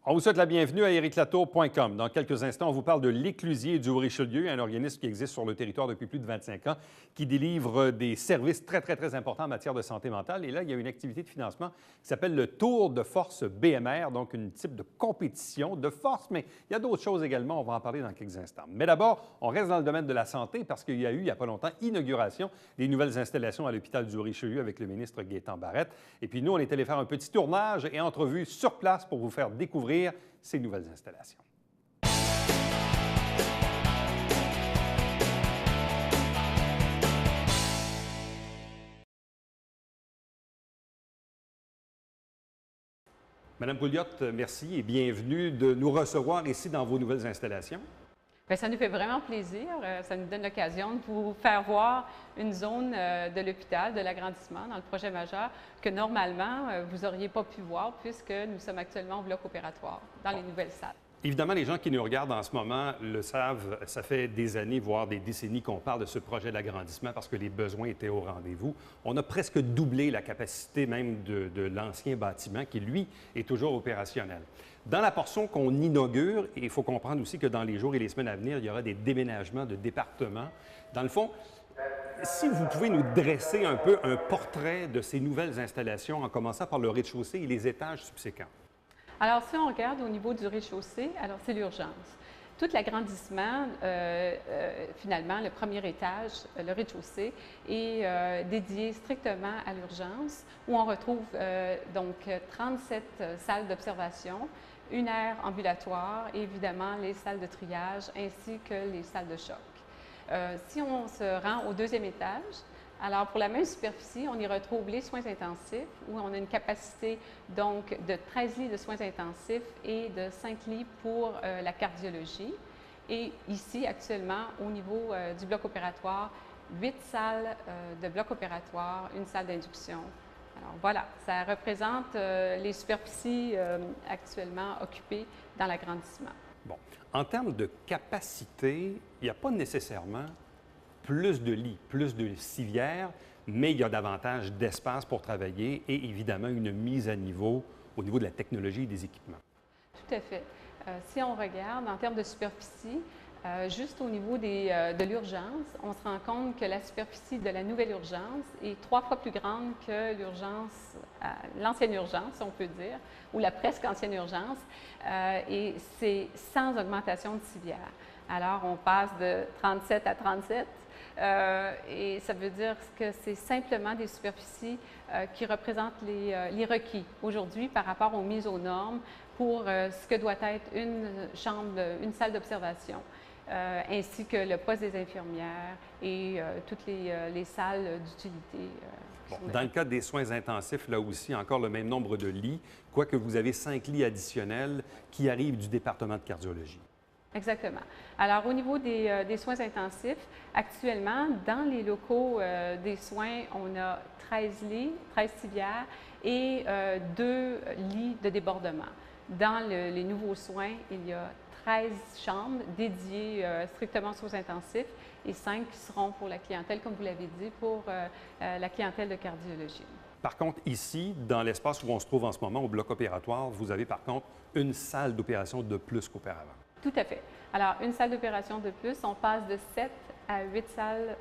On vous souhaite la bienvenue à ericlatour.com. Dans quelques instants, on vous parle de l'Éclusier du Haut-Richelieu, un organisme qui existe sur le territoire depuis plus de 25 ans, qui délivre des services très importants en matière de santé mentale. Et là, il y a une activité de financement qui s'appelle le Tour de force BMR, donc une type de compétition de force, mais il y a d'autres choses également, on va en parler dans quelques instants. Mais d'abord, on reste dans le domaine de la santé parce qu'il y a eu, il n'y a pas longtemps, inauguration des nouvelles installations à l'hôpital du Haut-Richelieu avec le ministre Gaétan Barrette. Et puis nous, on est allé faire un petit tournage et entrevue sur place pour vous faire découvrir ces nouvelles installations. Madame Pouliot, merci et bienvenue de nous recevoir ici dans vos nouvelles installations. Bien, ça nous fait vraiment plaisir. Ça nous donne l'occasion de vous faire voir une zone de l'hôpital, de l'agrandissement dans le projet majeur que normalement, vous n'auriez pas pu voir puisque nous sommes actuellement au bloc opératoire, dans les nouvelles salles. Évidemment, les gens qui nous regardent en ce moment le savent, ça fait des années, voire des décennies qu'on parle de ce projet d'agrandissement parce que les besoins étaient au rendez-vous. On a presque doublé la capacité même de l'ancien bâtiment qui, lui, est toujours opérationnel. Dans la portion qu'on inaugure, et il faut comprendre aussi que dans les jours et les semaines à venir, il y aura des déménagements de départements. Dans le fond, si vous pouvez nous dresser un peu un portrait de ces nouvelles installations, en commençant par le rez-de-chaussée et les étages subséquents. Alors, si on regarde au niveau du rez-de-chaussée, alors c'est l'urgence. Tout l'agrandissement, finalement, le premier étage, le rez-de-chaussée, est dédié strictement à l'urgence, où on retrouve donc 37 salles d'observation, une aire ambulatoire et évidemment les salles de triage ainsi que les salles de choc. Si on se rend au deuxième étage, alors, pour la même superficie, on y retrouve les soins intensifs, où on a une capacité donc de 13 lits de soins intensifs et de 5 lits pour la cardiologie. Et ici, actuellement, au niveau du bloc opératoire, 8 salles de bloc opératoire, une salle d'induction. Alors voilà, ça représente les superficies actuellement occupées dans l'agrandissement. Bon. En termes de capacité, il n'y a pas nécessairement plus de lits, plus de civières, mais il y a davantage d'espace pour travailler et évidemment une mise à niveau au niveau de la technologie et des équipements. Tout à fait. Si on regarde en termes de superficie, juste au niveau de l'urgence, on se rend compte que la superficie de la nouvelle urgence est 3 fois plus grande que l'urgence, l'ancienne urgence, si on peut dire, ou la presque ancienne urgence, et c'est sans augmentation de civière. Alors, on passe de 37 à 37. Et ça veut dire que c'est simplement des superficies qui représentent les requis aujourd'hui par rapport aux mises aux normes pour ce que doit être une chambre, une salle d'observation, ainsi que le poste des infirmières et toutes les salles d'utilité. Bon, dans le cas des soins intensifs, là aussi, encore le même nombre de lits, quoique vous avez 5 lits additionnels qui arrivent du département de cardiologie. Exactement. Alors, au niveau des soins intensifs, actuellement, dans les locaux des soins, on a 13 lits, 13 civières et 2 lits de débordement. Dans les nouveaux soins, il y a 13 chambres dédiées strictement aux soins intensifs et 5 qui seront pour la clientèle, comme vous l'avez dit, pour la clientèle de cardiologie. Par contre, ici, dans l'espace où on se trouve en ce moment, au bloc opératoire, vous avez par contre une salle d'opération de plus qu'auparavant. Tout à fait. Alors, une salle d'opération de plus, on passe de 7 à 8 salles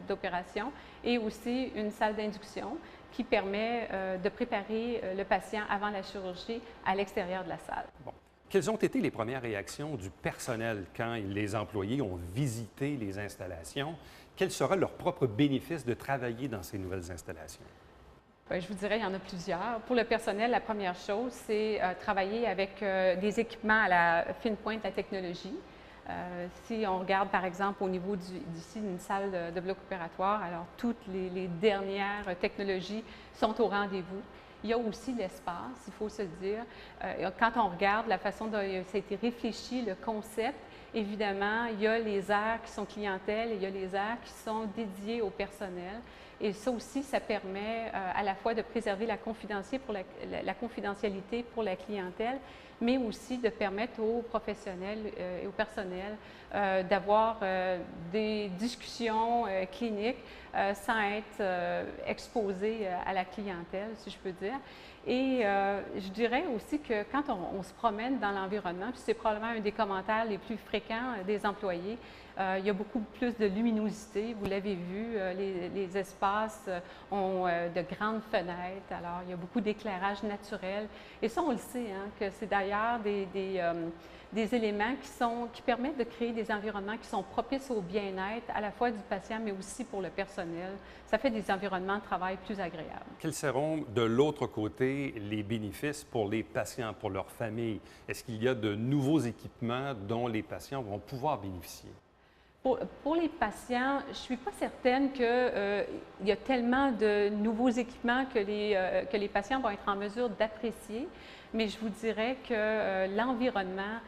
d'opération et aussi une salle d'induction qui permet de préparer le patient avant la chirurgie à l'extérieur de la salle. Bon. Quelles ont été les premières réactions du personnel quand les employés ont visité les installations? Quel sera leur propre bénéfice de travailler dans ces nouvelles installations? Bien, je vous dirais, il y en a plusieurs. Pour le personnel, la première chose, c'est travailler avec des équipements à la fine pointe de la technologie. Si on regarde, par exemple, au niveau d'ici d'une salle de bloc opératoire, alors toutes les dernières technologies sont au rendez-vous. Il y a aussi l'espace, il faut se le dire. Quand on regarde la façon dont ça a été réfléchi, le concept, évidemment, il y a les aires qui sont clientèle et il y a les aires qui sont dédiées au personnel. Et ça aussi, ça permet à la fois de préserver la confidentialité pour la clientèle, mais aussi de permettre aux professionnels et au personnel d'avoir des discussions cliniques sans être exposés à la clientèle, si je peux dire. Et je dirais aussi que quand on se promène dans l'environnement, puis c'est probablement un des commentaires les plus fréquents des employés, il y a beaucoup plus de luminosité, vous l'avez vu, les espaces ont de grandes fenêtres, alors il y a beaucoup d'éclairage naturel. Et ça, on le sait, hein, que c'est d'ailleurs des éléments qui permettent de créer des environnements qui sont propices au bien-être, à la fois du patient, mais aussi pour le personnel. Ça fait des environnements de travail plus agréables. Quels seront, de l'autre côté, les bénéfices pour les patients, pour leur famille? Est-ce qu'il y a de nouveaux équipements dont les patients vont pouvoir bénéficier? Pour les patients, je ne suis pas certaine qu'il y a tellement de nouveaux équipements que les patients vont être en mesure d'apprécier, mais je vous dirais que l'environnement,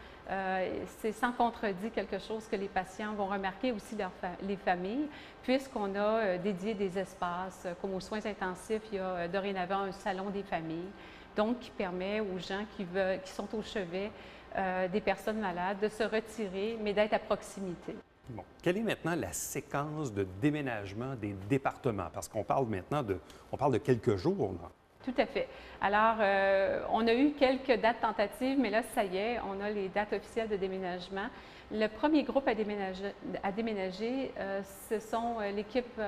c'est sans contredit quelque chose que les patients vont remarquer, aussi les familles, puisqu'on a dédié des espaces, comme aux soins intensifs, il y a dorénavant un salon des familles, donc qui permet aux gens qui sont au chevet des personnes malades de se retirer, mais d'être à proximité. Bon. Quelle est maintenant la séquence de déménagement des départements? Parce qu'on parle maintenant on parle de quelques jours, là. Tout à fait. Alors, on a eu quelques dates tentatives, mais là, ça y est, on a les dates officielles de déménagement. Le premier groupe à déménager, ce sont l'équipe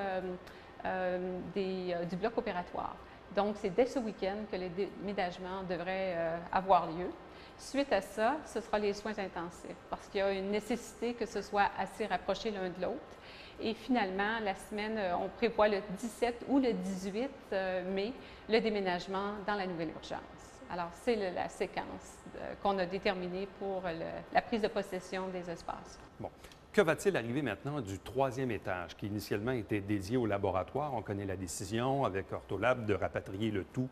du bloc opératoire. Donc, c'est dès ce week-end que les déménagements devraient avoir lieu. Suite à ça, ce sera les soins intensifs, parce qu'il y a une nécessité que ce soit assez rapproché l'un de l'autre. Et finalement, la semaine, on prévoit le 17 ou le 18 mai, le déménagement dans la nouvelle urgence. Alors, c'est la séquence qu'on a déterminée pour la prise de possession des espaces. Bon. Que va-t-il arriver maintenant du troisième étage, qui initialement était dédié au laboratoire? On connaît la décision avec Ortholab de rapatrier le tout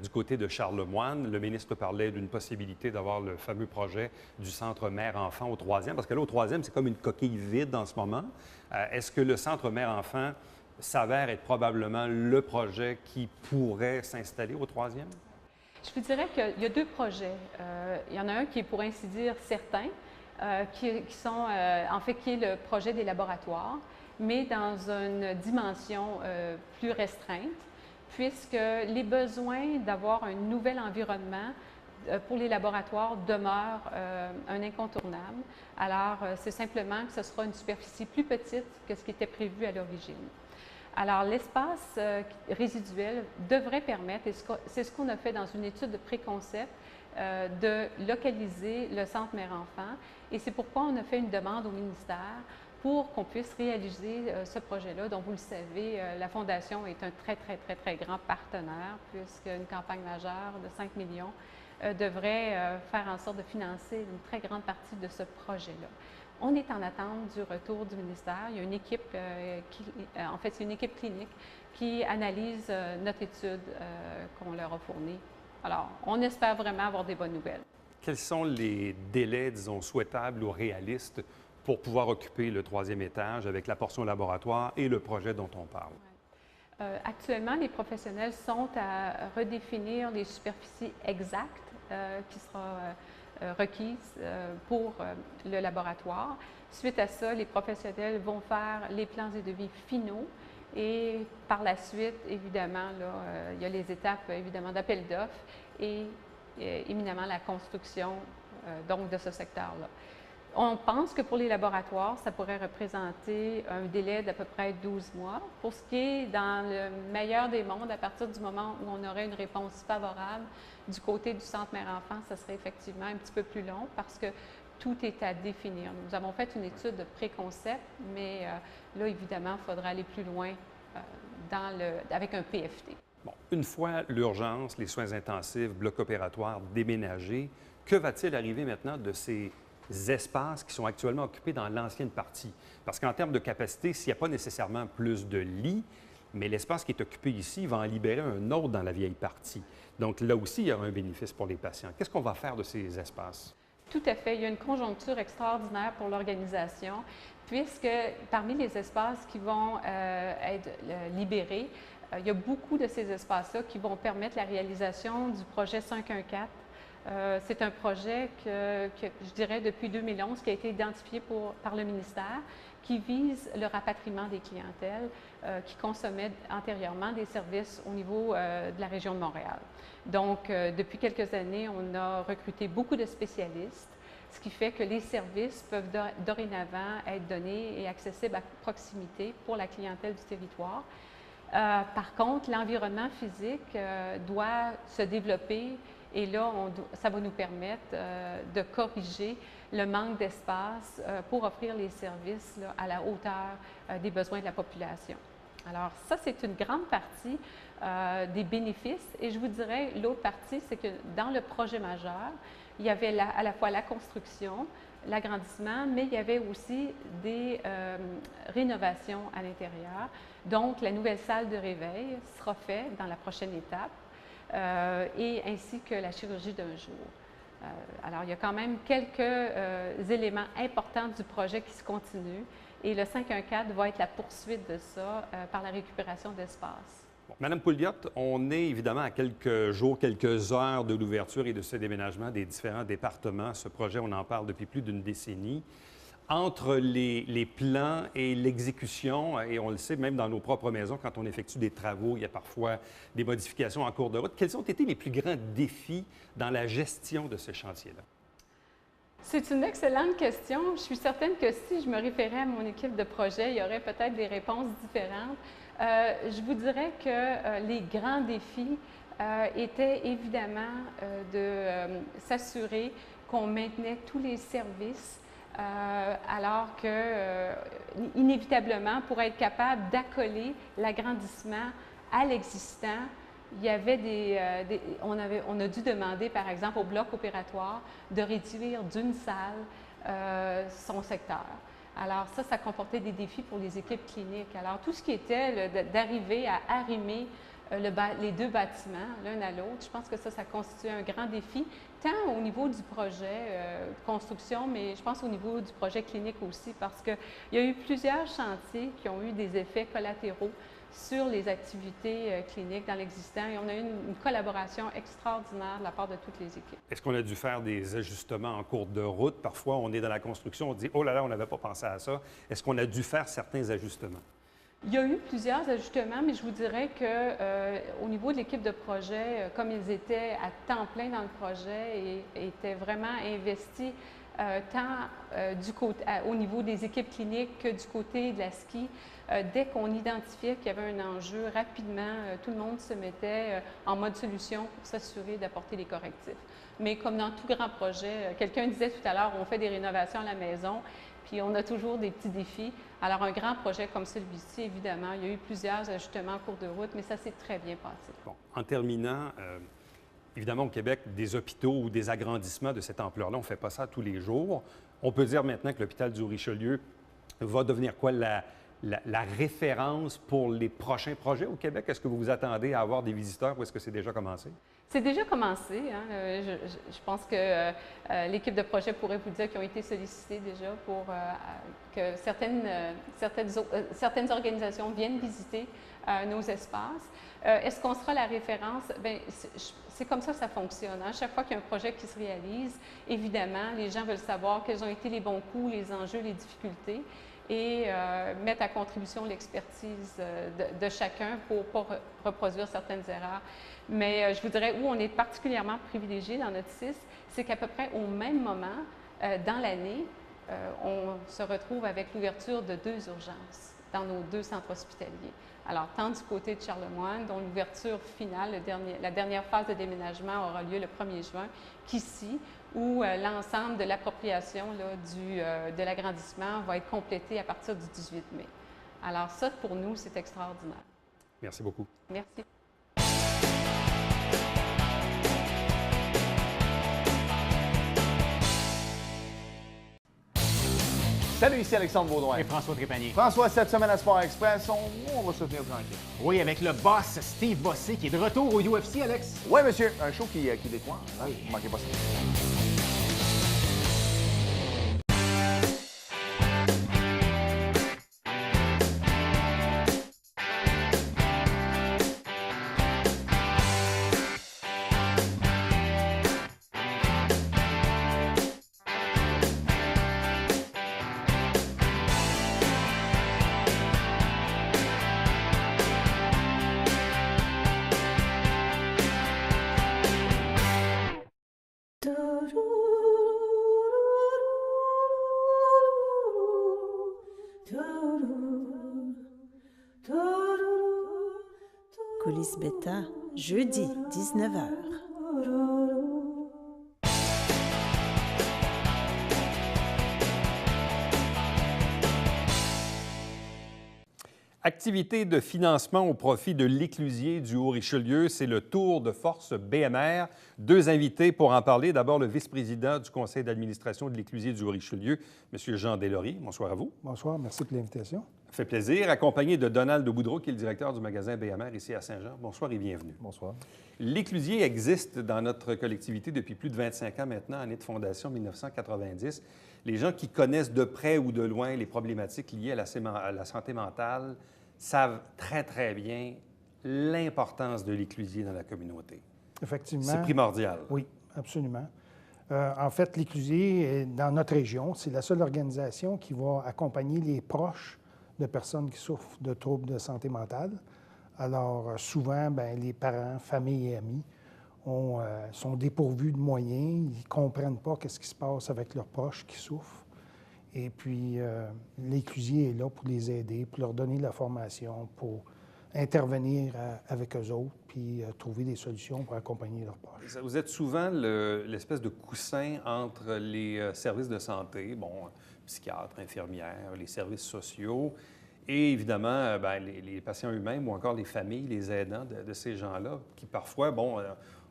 du côté de Charlemagne. Le ministre parlait d'une possibilité d'avoir le fameux projet du centre mère-enfant au troisième, parce que là, au troisième, c'est comme une coquille vide en ce moment. Est-ce que le centre mère-enfant s'avère être probablement le projet qui pourrait s'installer au troisième? Je vous dirais qu'il y a deux projets. Il y en a un qui est, pour ainsi dire, certain, qui est le projet des laboratoires, mais dans une dimension plus restreinte, puisque les besoins d'avoir un nouvel environnement pour les laboratoires demeurent un incontournable. Alors, c'est simplement que ce sera une superficie plus petite que ce qui était prévu à l'origine. Alors, l'espace résiduel devrait permettre, et c'est ce qu'on a fait dans une étude de préconcept, de localiser le centre mère-enfant. Et c'est pourquoi on a fait une demande au ministère pour qu'on puisse réaliser ce projet-là, dont vous le savez, la Fondation est un très grand partenaire, puisqu'une campagne majeure de 5 millions devrait faire en sorte de financer une très grande partie de ce projet-là. On est en attente du retour du ministère. Il y a une équipe, c'est une équipe clinique qui analyse notre étude qu'on leur a fournie. Alors, on espère vraiment avoir des bonnes nouvelles. Quels sont les délais, disons, souhaitables ou réalistes pour pouvoir occuper le troisième étage avec la portion laboratoire et le projet dont on parle? Actuellement, les professionnels sont à redéfinir les superficies exactes qui sera requise pour le laboratoire. Suite à ça, les professionnels vont faire les plans et devis finaux. Et par la suite, évidemment, là, il y a les étapes évidemment d'appel d'offres et éminemment la construction donc de ce secteur-là. On pense que pour les laboratoires, ça pourrait représenter un délai d'à peu près 12 mois. Pour ce qui est dans le meilleur des mondes, à partir du moment où on aurait une réponse favorable du côté du centre mère-enfant, ça serait effectivement un petit peu plus long parce que tout est à définir. Nous avons fait une étude de préconcept, mais là, évidemment, il faudra aller plus loin avec un PFT. Bon, une fois l'urgence, les soins intensifs, bloc opératoire déménagés, que va-t-il arriver maintenant de ces espaces qui sont actuellement occupés dans l'ancienne partie? Parce qu'en termes de capacité, s'il n'y a pas nécessairement plus de lits, mais l'espace qui est occupé ici va en libérer un autre dans la vieille partie. Donc là aussi, il y aura un bénéfice pour les patients. Qu'est-ce qu'on va faire de ces espaces? Tout à fait. Il y a une conjoncture extraordinaire pour l'organisation, puisque parmi les espaces qui vont être libérés, il y a beaucoup de ces espaces-là qui vont permettre la réalisation du projet 514. C'est un projet que, je dirais, depuis 2011, qui a été identifié par le ministère, qui vise le rapatriement des clientèles qui consommaient antérieurement des services au niveau de la région de Montréal. Donc, depuis quelques années, on a recruté beaucoup de spécialistes, ce qui fait que les services peuvent dorénavant être donnés et accessibles à proximité pour la clientèle du territoire. Par contre, l'environnement physique doit se développer et là, ça va nous permettre de corriger le manque d'espace pour offrir les services là, à la hauteur des besoins de la population. Alors ça, c'est une grande partie des bénéfices et je vous dirais, l'autre partie, c'est que dans le projet majeur, il y avait à la fois la construction, l'agrandissement, mais il y avait aussi des rénovations à l'intérieur. Donc, la nouvelle salle de réveil sera faite dans la prochaine étape et ainsi que la chirurgie d'un jour. Alors, il y a quand même quelques éléments importants du projet qui se continuent et le 514 va être la poursuite de ça par la récupération d'espace. Bon, Madame Pouliot, on est évidemment à quelques jours, quelques heures de l'ouverture et de ce déménagement des différents départements. Ce projet, on en parle depuis plus d'une décennie. Entre les plans et l'exécution, et on le sait même dans nos propres maisons, quand on effectue des travaux, il y a parfois des modifications en cours de route. Quels ont été les plus grands défis dans la gestion de ce chantier-là? C'est une excellente question. Je suis certaine que si je me référais à mon équipe de projet, il y aurait peut-être des réponses différentes. Je vous dirais que les grands défis étaient évidemment de s'assurer qu'on maintenait tous les services alors que, inévitablement, pour être capable d'accoler l'agrandissement à l'existant, il y avait on a dû demander, par exemple, au bloc opératoire de réduire d'une salle son secteur. Alors ça comportait des défis pour les équipes cliniques. Alors tout ce qui était d'arriver à arrimer les deux bâtiments l'un à l'autre, je pense que ça constitue un grand défi, tant au niveau du projet de construction, mais je pense au niveau du projet clinique aussi, parce qu'il y a eu plusieurs chantiers qui ont eu des effets collatéraux sur les activités cliniques dans l'existant et on a eu une collaboration extraordinaire de la part de toutes les équipes. Est-ce qu'on a dû faire des ajustements en cours de route? Parfois, on est dans la construction, on dit « Oh là là, on n'avait pas pensé à ça ». Est-ce qu'on a dû faire certains ajustements? Il y a eu plusieurs ajustements, mais je vous dirais qu'au niveau de l'équipe de projet, comme ils étaient à temps plein dans le projet et étaient vraiment investis tant au niveau des équipes cliniques que du côté de la ski, dès qu'on identifiait qu'il y avait un enjeu, rapidement, tout le monde se mettait en mode solution pour s'assurer d'apporter les correctifs. Mais comme dans tout grand projet, quelqu'un disait tout à l'heure, on fait des rénovations à la maison, puis on a toujours des petits défis. Alors, un grand projet comme celui-ci, évidemment, il y a eu plusieurs ajustements en cours de route, mais ça s'est très bien passé. Bon, en terminant, évidemment, au Québec, des hôpitaux ou des agrandissements de cette ampleur-là, on ne fait pas ça tous les jours. On peut dire maintenant que l'hôpital du Richelieu va devenir quoi, la référence pour les prochains projets au Québec? Est-ce que vous vous attendez à avoir des visiteurs ou est-ce que c'est déjà commencé? C'est déjà commencé. Hein? Je pense que l'équipe de projet pourrait vous dire qu'ils ont été sollicités déjà pour que certaines organisations viennent visiter nos espaces. Est-ce qu'on sera la référence? Bien, c'est comme ça fonctionne. Hein? Chaque fois qu'il y a un projet qui se réalise, évidemment, les gens veulent savoir quels ont été les bons coups, les enjeux, les difficultés et mettre à contribution l'expertise de chacun pour ne pas reproduire certaines erreurs. Mais je vous dirais où on est particulièrement privilégié dans notre CIS, c'est qu'à peu près au même moment dans l'année, on se retrouve avec l'ouverture de 2 urgences dans nos 2 centres hospitaliers. Alors, tant du côté de Charlemagne, dont l'ouverture finale, la dernière phase de déménagement aura lieu le 1er juin, qu'ici, où l'ensemble de l'appropriation de l'agrandissement va être complété à partir du 18 mai. Alors ça, pour nous, c'est extraordinaire. Merci beaucoup. Merci. Salut, ici Alexandre Baudouin. Et François Trépanier. François, cette semaine à Sport Express, on va se tenir tranquille. Oui, avec le boss Steve Bossé qui est de retour au UFC, Alex. Oui, monsieur, un show qui décoiffe. Oui. Ne manquez pas ça. Coulisses Beta, jeudi 19h. Activité de financement au profit de l'éclusier du Haut-Richelieu, c'est le tour de force BMR. Deux invités pour en parler. D'abord, le vice-président du conseil d'administration de l'éclusier du Haut-Richelieu, M. Jean Deslauriers. Bonsoir à vous. Bonsoir, merci pour l'invitation. Ça fait plaisir. Accompagné de Donald Boudreau, qui est le directeur du magasin BMR ici à Saint-Jean. Bonsoir et bienvenue. Bonsoir. L'éclusier existe dans notre collectivité depuis plus de 25 ans maintenant, année de fondation 1990. Les gens qui connaissent de près ou de loin les problématiques liées à la santé mentale savent très, très bien l'importance de l'éclusier dans la communauté. Effectivement. C'est primordial. Oui, absolument. En fait, l'éclusier, dans notre région, c'est la seule organisation qui va accompagner les proches de personnes qui souffrent de troubles de santé mentale. Alors, souvent, bien, les parents, familles et amis sont dépourvus de moyens. Ils ne comprennent pas ce qui se passe avec leurs proches qui souffrent. Et puis, l'éclusier est là pour les aider, pour leur donner la formation, pour intervenir avec eux autres, puis trouver des solutions pour accompagner leurs proches. Vous êtes souvent l'espèce de coussin entre les services de santé, psychiatres, infirmières, les services sociaux, et évidemment, les patients eux-mêmes ou encore les familles, les aidants de ces gens-là, qui parfois,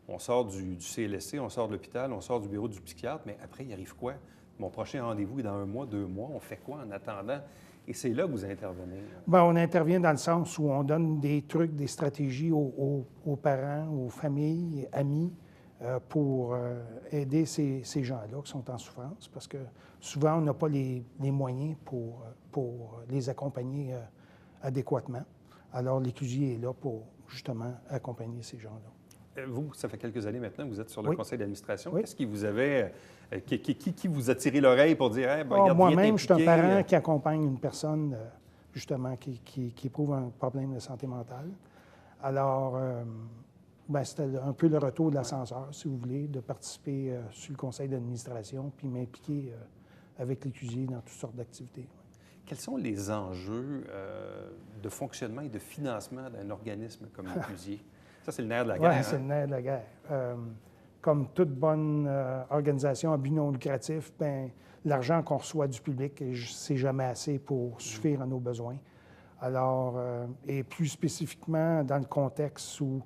on sort du CLSC, on sort de l'hôpital, on sort du bureau du psychiatre, mais après, il arrive quoi? Mon prochain rendez-vous est dans 1 mois, 2 mois. On fait quoi en attendant? Et c'est là que vous intervenez. Bien, on intervient dans le sens où on donne des trucs, des stratégies aux parents, aux familles, amis, pour aider ces gens-là qui sont en souffrance. Parce que souvent, on n'a pas les moyens pour les accompagner adéquatement. Alors, l'éclusier est là pour justement accompagner ces gens-là. Vous, ça fait quelques années maintenant que vous êtes sur le Oui. conseil d'administration. Oui. Qu'est-ce qui vous avait... Qui vous a tiré l'oreille pour dire hey, regarde, moi-même, je suis un viens t'impliquer. parent qui accompagne une personne, justement, qui éprouve un problème de santé mentale. Alors, c'était un peu le retour de l'ascenseur, si vous voulez, de participer sur le conseil d'administration puis m'impliquer avec l'éclusier dans toutes sortes d'activités. Quels sont les enjeux de fonctionnement et de financement d'un organisme comme l'éclusier? Ça, c'est le nerf de la guerre. Oui, c'est le nerf de la guerre. Comme toute bonne organisation à but non lucratif, bien, l'argent qu'on reçoit du public, c'est jamais assez pour suffire à nos besoins. Alors, et plus spécifiquement dans le contexte où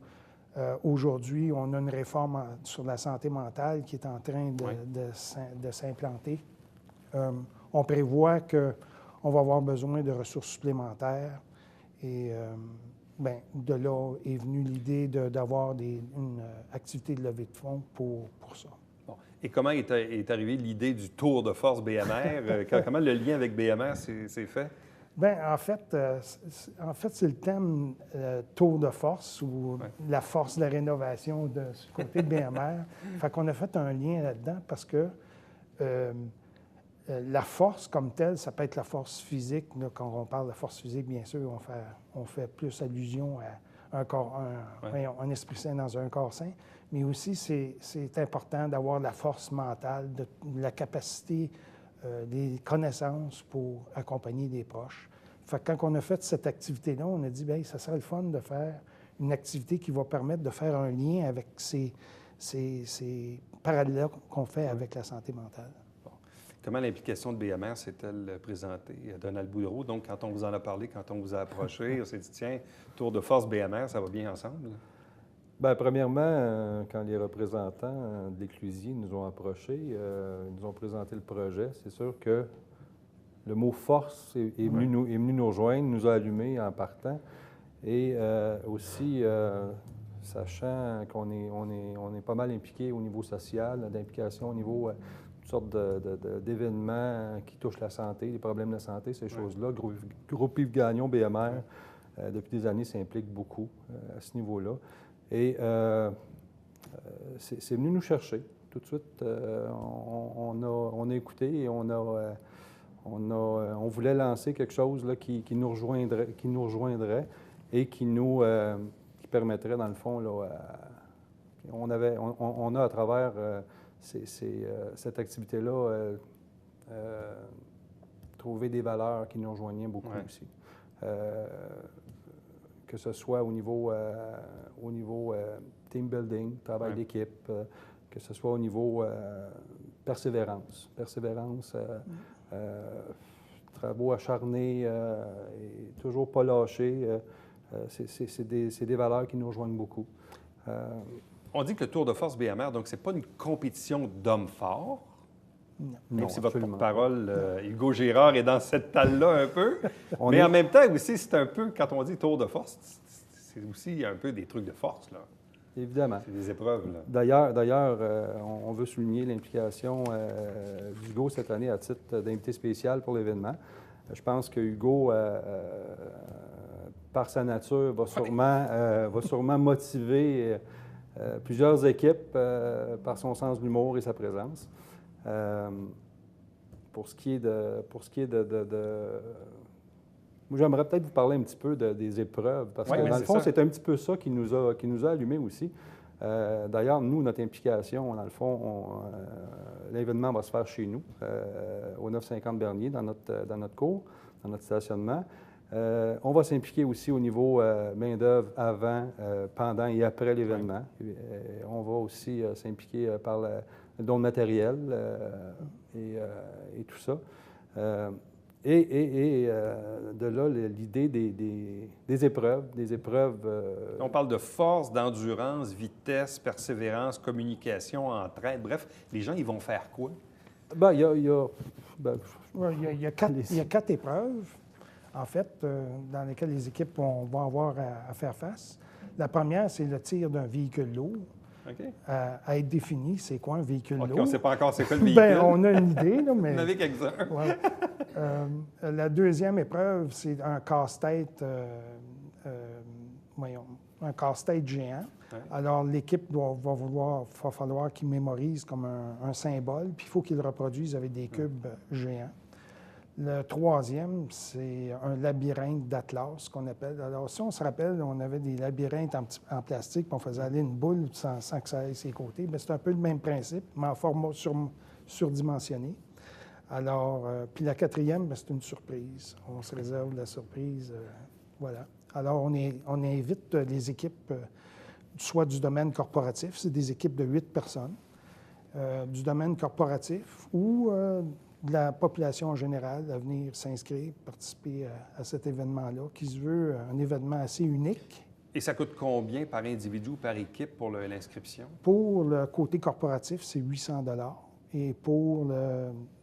aujourd'hui, on a une réforme sur la santé mentale qui est en train de s'implanter, on prévoit qu'on va avoir besoin de ressources supplémentaires et de là est venue l'idée d'avoir une activité de levée de fonds pour ça. Bon. Et comment est arrivée l'idée du tour de force BMR? Comment le lien avec BMR s'est fait? Bien, en fait, c'est le thème tour de force ou la force de la rénovation du côté de BMR. Fait qu'on a fait un lien là-dedans parce que la force comme telle, ça peut être la force physique. Là, quand on parle de force physique, bien sûr, on fait plus allusion à un esprit sain dans un corps sain. Mais aussi, c'est important d'avoir la force mentale, de la capacité, des connaissances pour accompagner des proches. Fait que quand on a fait cette activité-là, on a dit, bien, ça serait le fun de faire une activité qui va permettre de faire un lien avec ces parallèles qu'on fait avec la santé mentale. Comment l'implication de BMR s'est-elle présentée à Donald Boudreau? Donc, quand on vous en a parlé, quand on vous a approché, on s'est dit, tiens, tour de force BMR, ça va bien ensemble? Bien, premièrement, quand les représentants de l'éclusier nous ont approchés, ils nous ont présenté le projet, c'est sûr que le mot « force » est venu nous rejoindre, nous a allumés en partant. Et aussi, sachant qu'on est pas mal impliqué au niveau social, d'implication au niveau toutes sortes d'événements qui touchent la santé, les problèmes de santé, ces choses-là. Groupe Yves Gagnon, BMR, depuis des années, s'implique beaucoup à ce niveau-là. Et c'est venu nous chercher. Tout de suite, on a écouté et on voulait lancer quelque chose là, qui nous rejoindrait et qui permettrait, dans le fond, là, on a à travers cette activité-là trouvé des valeurs qui nous rejoignaient beaucoup aussi. que ce soit au niveau team building, travail Ouais. d'équipe, que ce soit au niveau persévérance. Travaux acharnés et toujours pas lâcher. C'est des valeurs qui nous rejoignent beaucoup. On dit que le Tour de force BMR, donc, c'est pas une compétition d'hommes forts. Non. Même Non, si votre absolument. porte-parole, Hugo Girard, est dans cette talle-là un peu. On Mais est- en même temps aussi, c'est un peu, quand on dit Tour de force, c'est aussi un peu des trucs de force, là. Évidemment. C'est des épreuves, là. D'ailleurs, on veut souligner l'implication d'Hugo cette année à titre d'invité spécial pour l'événement. Je pense que Hugo, par sa nature, va sûrement motiver plusieurs équipes par son sens de l'humour et sa présence. Pour ce qui est moi, j'aimerais peut-être vous parler un petit peu des épreuves, parce Oui, que oui, dans c'est le fond, ça. c'est un petit peu ça qui nous a allumés aussi. D'ailleurs, nous, notre implication, dans le fond, l'événement va se faire chez nous, au 950 Bernier, dans notre cour, dans notre stationnement. On va s'impliquer aussi au niveau main-d'œuvre avant, pendant et après l'événement. On va aussi s'impliquer par le don de matériel et tout ça. De là, l'idée des épreuves. On parle de force, d'endurance, vitesse, persévérance, communication, entraide. Bref, les gens, ils vont faire quoi? Ben, il y a Ouais, il y a 4 épreuves, en fait, dans lesquelles les équipes vont avoir à faire face. La première, c'est le tir d'un véhicule lourd. OK? À être défini, c'est quoi un véhicule OK, lourd? on ne sait pas encore c'est quoi le véhicule. Ben, on a une idée, là, mais... Vous en avez quelques-uns. Ouais. La deuxième épreuve, c'est un casse-tête, un casse-tête géant. Ouais. Alors, l'équipe va falloir qu'ils mémorisent comme un symbole, puis il faut qu'ils le reproduisent avec des cubes géants. Le troisième, c'est un labyrinthe d'Atlas, qu'on appelle. Alors, si on se rappelle, on avait des labyrinthes en plastique, puis on faisait aller une boule sans que ça aille ses côtés. Bien, c'est un peu le même principe, mais en format surdimensionné. Alors, puis la quatrième, bien, c'est une surprise. On se réserve la surprise. Voilà. Alors, on invite les équipes, soit du domaine corporatif, c'est des équipes de 8 personnes, du domaine corporatif ou de la population en général à venir s'inscrire, participer à cet événement-là, qui se veut un événement assez unique. Et ça coûte combien par individu ou par équipe pour l'inscription? Pour le côté corporatif, c'est 800 $. Et pour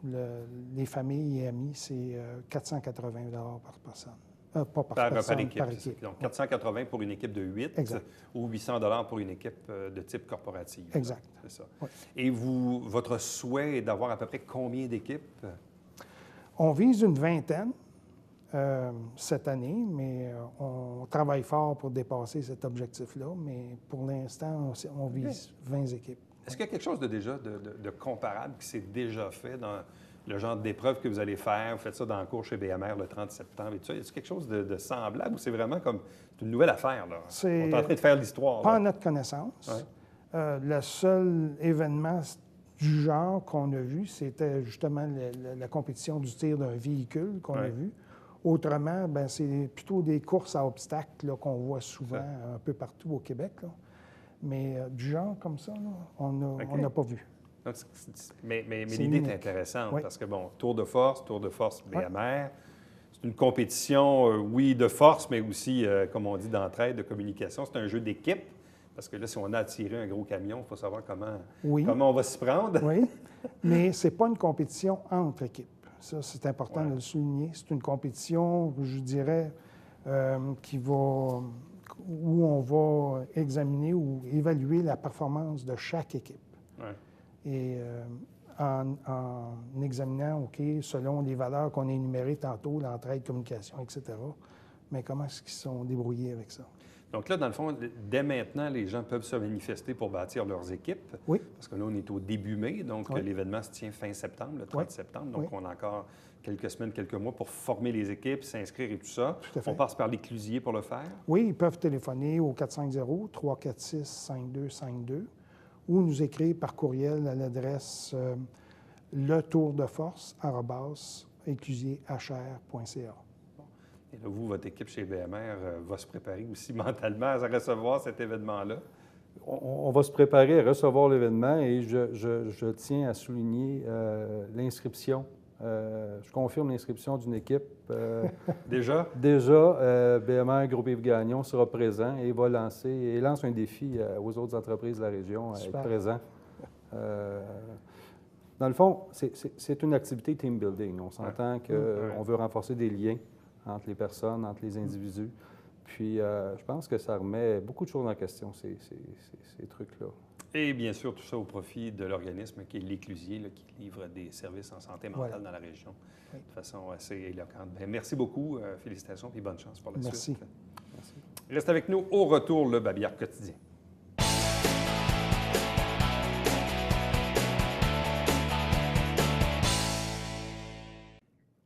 les familles et amis, c'est 480 $ par personne. Pas par personne, équipe. par C'est ça. équipe. Donc, 480 pour une équipe de 8 Exact. ou 800 $ pour une équipe de type corporative. Exact. C'est ça. Oui. Et votre souhait est d'avoir à peu près combien d'équipes? On vise une vingtaine cette année, mais on travaille fort pour dépasser cet objectif-là. Mais pour l'instant, on vise 20 équipes. Est-ce qu'il y a quelque chose de comparable qui s'est déjà fait dans le genre d'épreuve que vous allez faire? Vous faites ça dans le cours chez BMR le 30 septembre et tout ça. Est-ce quelque chose de semblable ou c'est vraiment comme une nouvelle affaire, là? On est en train de faire l'histoire. Pas là. à notre connaissance. Ouais. Le seul événement du genre qu'on a vu, c'était justement la compétition du tir d'un véhicule qu'on a Ouais. vu. Autrement, ben, c'est plutôt des courses à obstacles là, qu'on voit souvent un peu partout au Québec, là. Mais du genre comme ça, là, on n'a pas vu. Donc, mais C'est l'idée unique. est intéressante Oui. parce que, bon, Tour de force BMR, c'est une compétition, oui, de force, mais aussi, comme on dit, d'entraide, de communication. C'est un jeu d'équipe parce que là, si on a attiré un gros camion, il faut savoir comment on va s'y prendre. Oui, mais ce n'est pas une compétition entre équipes. Ça, c'est important Ouais. de le souligner. C'est une compétition, je dirais, où on va examiner ou évaluer la performance de chaque équipe. Ouais. Et en examinant, OK, selon les valeurs qu'on a énumérées tantôt, l'entraide, communication, etc., mais comment est-ce qu'ils sont débrouillés avec ça? Donc là, dans le fond, dès maintenant, les gens peuvent se manifester pour bâtir leurs équipes. Oui. Parce que là, on est au début mai, donc Oui. L'événement se tient fin septembre, le 30 Oui. septembre. Donc, Oui. on a encore quelques semaines, quelques mois pour former les équipes, s'inscrire et tout ça. Tout à fait. On passe par l'éclusier pour le faire. Oui, ils peuvent téléphoner au 450-346-5252 ou nous écrire par courriel à l'adresse letourdeforce@éclusierhr.ca. Et là, vous, votre équipe chez BMR va se préparer aussi mentalement à recevoir cet événement-là? On va se préparer à recevoir l'événement et je tiens à souligner l'inscription. Je confirme l'inscription d'une équipe. Déjà? Déjà, BMR Groupe Yves Gagnon sera présent et va lance un défi aux autres entreprises de la région à Super. être présents. Dans le fond, c'est une activité team building. On s'entend qu'on veut renforcer des liens entre les personnes, entre les individus. Puis, je pense que ça remet beaucoup de choses en question, ces trucs-là. Et bien sûr, tout ça au profit de l'organisme qui est l'Éclusier, là, qui livre des services en santé mentale dans la région de façon assez éloquente. Bien, merci beaucoup, félicitations et bonne chance pour la suite. Merci. Reste avec nous au retour, le Babillard quotidien.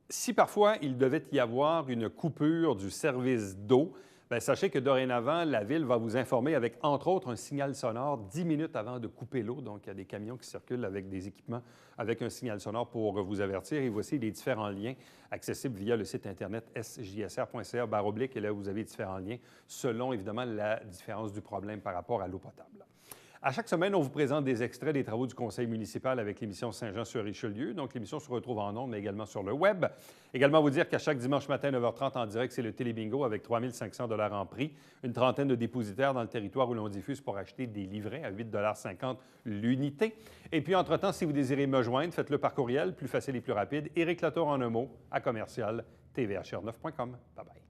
Si parfois il devait y avoir une coupure du service d'eau, bien, sachez que dorénavant, la Ville va vous informer avec, entre autres, un signal sonore 10 minutes avant de couper l'eau. Donc, il y a des camions qui circulent avec des équipements avec un signal sonore pour vous avertir. Et voici les différents liens accessibles via le site Internet sjsr.ca/. Et là, vous avez différents liens selon, évidemment, la différence du problème par rapport à l'eau potable. À chaque semaine, on vous présente des extraits des travaux du conseil municipal avec l'émission Saint-Jean-sur-Richelieu. Donc, l'émission se retrouve en ondes, mais également sur le web. Également, vous dire qu'à chaque dimanche matin, 9h30 en direct, c'est le Télébingo avec 3 500 $ en prix. Une trentaine de dépositaires dans le territoire où l'on diffuse pour acheter des livrets à 8,50 $ l'unité. Et puis, entre-temps, si vous désirez me joindre, faites-le par courriel, plus facile et plus rapide. Éric Latour en un mot, à commercial tvhr9.com. Bye-bye.